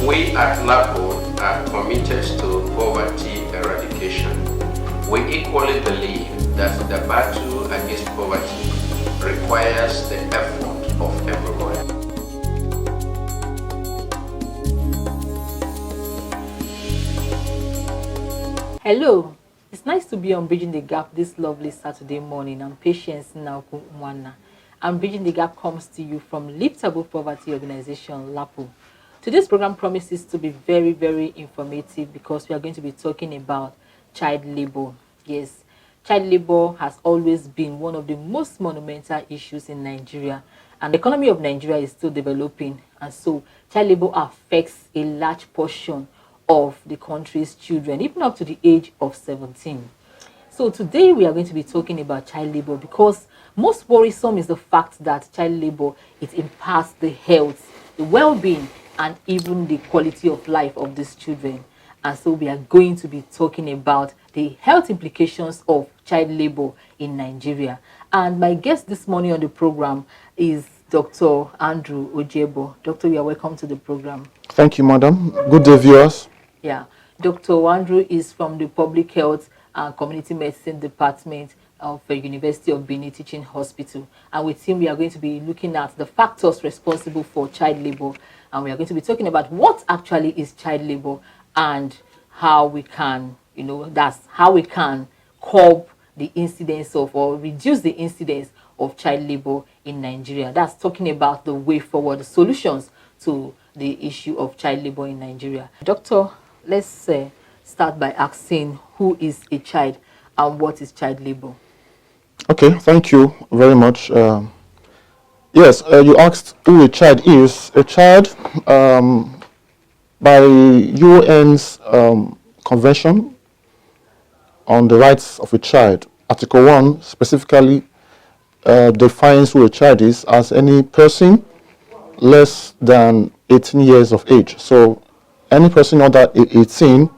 We at LAPO are committed to poverty eradication. We equally believe that the battle against poverty requires the effort of everyone. Hello, it's nice to be on Bridging the Gap this lovely Saturday morning. I'm Patience Nauku Mwana. And Bridging the Gap comes to you from Lift Above Poverty organization LAPO. Today's program promises to be very, very informative because we are going to be talking about child labor. Yes, child labor has always been one of the most monumental issues in Nigeria, and the economy of Nigeria is still developing, and so child labor affects a large portion of the country's children, even up to the age of 17. So today we are going to be talking about child labor because most worrisome is the fact that child labor, it impacts the health, the well-being, and even the quality of life of these children. And so we are going to be talking about the health implications of child labor in Nigeria. And my guest this morning on the program is Dr. Andrew Ojiebun. Doctor, you are welcome to the program. Thank you, madam. Good day, viewers. Yeah, Dr. Andrew is from the Public Health and Community Medicine Department of the University of Benin Teaching Hospital. And with him, we are going to be looking at the factors responsible for child labor. And we are going to be talking about what actually is child labor and how we can, that's how we can curb the incidence of or reduce the incidence of child labor in Nigeria. That's talking about the way forward, the solutions to the issue of child labor in Nigeria. Doctor, let's start by asking who is a child and what is child labor? Okay, thank you very much. Yes, you asked who a child is. A child, by UN's Convention on the Rights of a Child, Article 1 specifically defines who a child is as any person less than 18 years of age. So any person under 18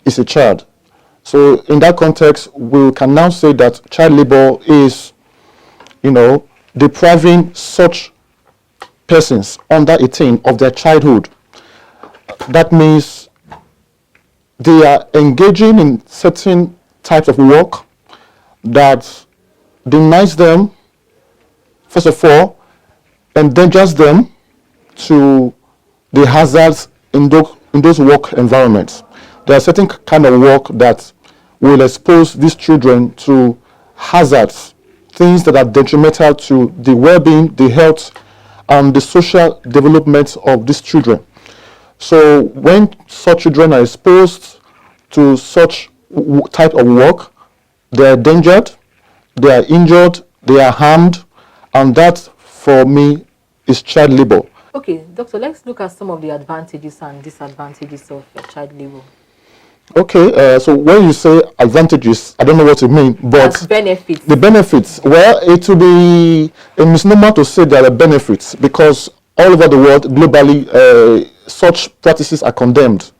is a child. So in that context, we can now say that child labor is, depriving such persons under 18 of their childhood. That means they are engaging in certain types of work that denies them, first of all, endangers them to the hazards in those work environments. There are certain kind of work that will expose these children to hazards, things that are detrimental to the well-being, the health, and the social development of these children. So when such children are exposed to such type of work, they are endangered, they are injured, they are harmed, and that, for me, is child labor. Okay, doctor, let's look at some of the advantages and disadvantages of child labor. Okay, so when you say advantages, I don't know what you mean, but as benefits. The benefits, well, it will be a misnomer to say there are benefits because all over the world, globally, such practices are condemned.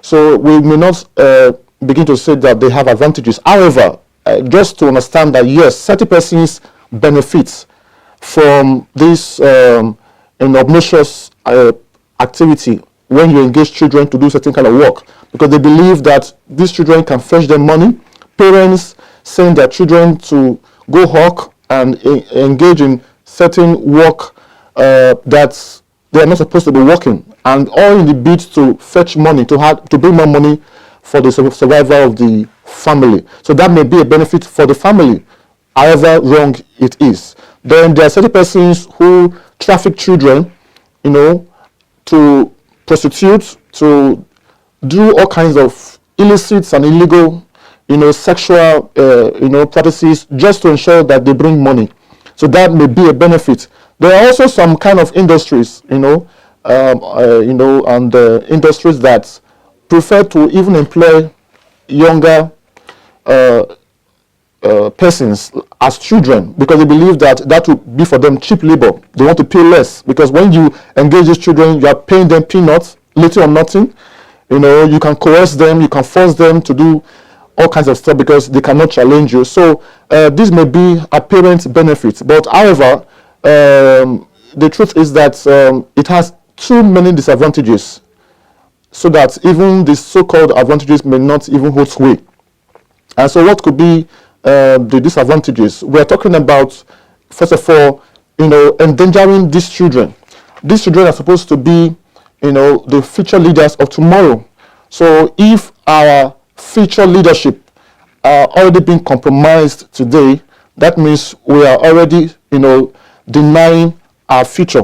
So we may not begin to say that they have advantages. However, just to understand that yes, certain persons benefit from this obnoxious activity when you engage children to do certain kind of work, because they believe that these children can fetch them money. Parents send their children to go hawk and engage in certain work that they are not supposed to be working, and all in the bid to fetch money, to bring more money for the survival of the family. So that may be a benefit for the family, however wrong it is. Then there are certain persons who traffic children, to prostitute, to do all kinds of illicit and illegal, sexual, practices just to ensure that they bring money. So that may be a benefit. There are also some kind of industries, and industries that prefer to even employ younger persons as children because they believe that will be for them cheap labor. They want to pay less because when you engage these children, you are paying them peanuts, little or nothing. You can coerce them, you can force them to do all kinds of stuff because they cannot challenge you. So this may be apparent benefits, but however, the truth is that it has too many disadvantages, so that even the so-called advantages may not even hold sway. And so what could be the disadvantages? We are talking about, first of all, endangering these children. These children are supposed to be, the future leaders of tomorrow. So if our future leadership are already being compromised today, that means we are already, denying our future.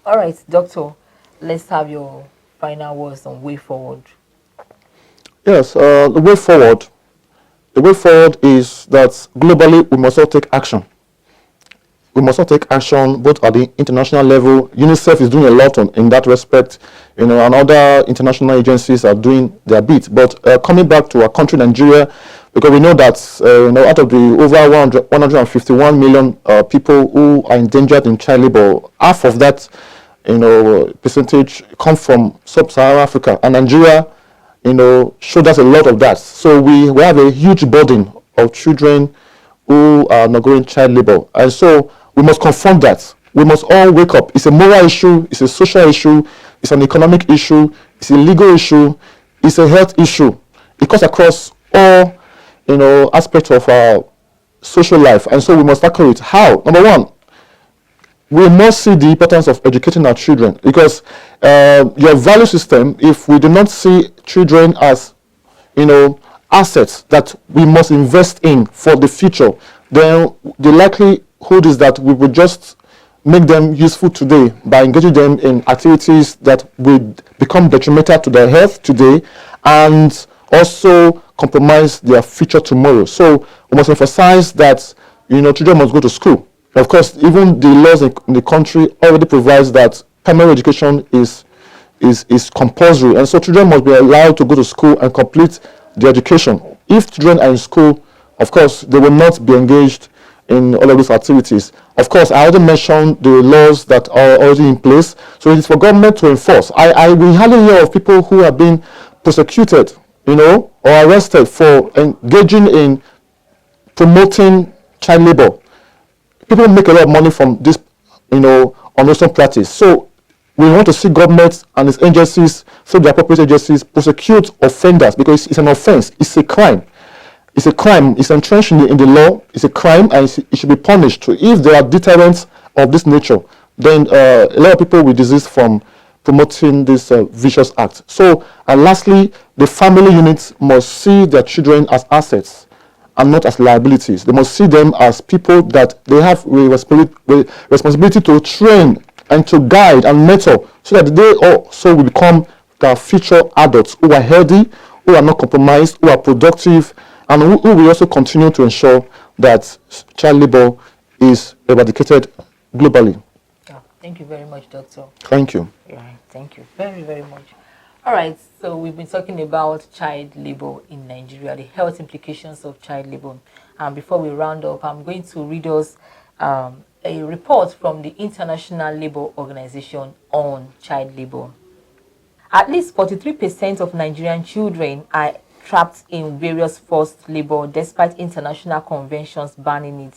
All right, Doctor, let's have your final words on way forward. Yes, the way forward. The way forward is that globally we must all take action. We must all take action both at the international level. UNICEF is doing a lot in that respect, and other international agencies are doing their bit. But coming back to our country, Nigeria, because we know that out of the over 151 million people who are endangered in child labor, half of that percentage come from sub-Saharan Africa, and Nigeria showed us a lot of that. So we have a huge burden of children who are undergoing child labor, and so we must confront that. We must all wake up. It's a moral issue, it's a social issue, it's an economic issue, it's a legal issue, it's a health issue. It cuts across all aspects of our social life, and so we must tackle it. How? Number one, we must see the importance of educating our children, because your value system, if we do not see children as assets that we must invest in for the future, then the likelihood is that we will just make them useful today by engaging them in activities that will become detrimental to their health today and also compromise their future tomorrow. So we must emphasize that children must go to school. Of course, even the laws in the country already provides that primary education is compulsory, and so children must be allowed to go to school and complete the education. If children are in school, of course, they will not be engaged in all of these activities. Of course, I already mentioned the laws that are already in place, so it is for government to enforce. We hardly hear of people who are being prosecuted, or arrested for engaging in promoting child labor. People make a lot of money from this, unlawful practice. So we want to see governments and its agencies, through the appropriate agencies, prosecute offenders, because it's an offense. It's a crime. It's a crime. It's entrenched in the law. It's a crime, and it should be punished. So if there are deterrents of this nature, then a lot of people will desist from promoting this vicious act. So, and lastly, the family units must see their children as assets and not as liabilities. They must see them as people that they have responsibility to train and to guide and mentor, so that they also will become the future adults who are healthy, who are not compromised, who are productive, and who will also continue to ensure that child labor is eradicated globally. Oh, thank you very much, Doctor. Thank you. Yeah, thank you very, very much. All right, so we've been talking about child labor in Nigeria, the health implications of child labor. And before we round up, I'm going to read us a report from the International Labour Organization on child labor. At least 43% of Nigerian children are trapped in various forced labor despite international conventions banning it.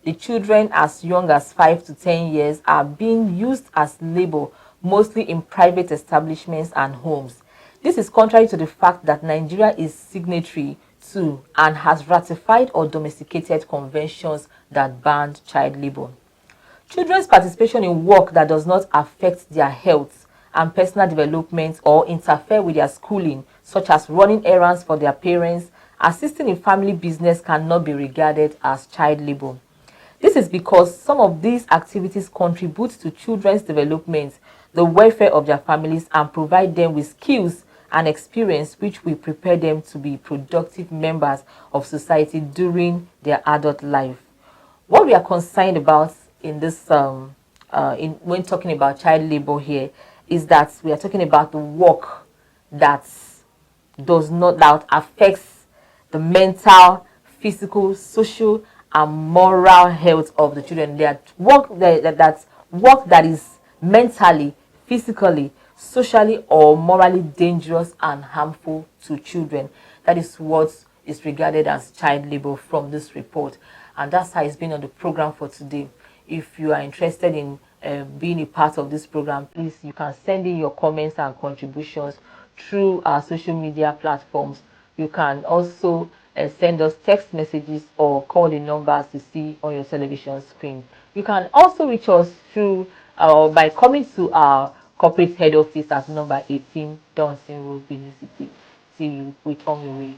The children as young as 5 to 10 years are being used as labor, mostly in private establishments and homes. This is contrary to the fact that Nigeria is signatory to and has ratified or domesticated conventions that banned child labor. Children's participation in work that does not affect their health and personal development or interfere with their schooling, such as running errands for their parents, assisting in family business, cannot be regarded as child labor. This is because some of these activities contribute to children's development, the welfare of their families, and provide them with skills and experience which will prepare them to be productive members of society during their adult life. What we are concerned about in this, when talking about child labor here, is that we are talking about the work that affects the mental, physical, social, and moral health of the children. That work that is mentally, physically, socially, or morally dangerous and harmful to children. That is what is regarded as child labor from this report, and that's how it's been on the program for today. If you are interested in being a part of this program, please, you can send in your comments and contributions through our social media platforms. You can also send us text messages or call the numbers you see on your television screen. You can also reach us through by coming to our corporate head office at number 18 Johnson Road, Benin City. See you with on your way.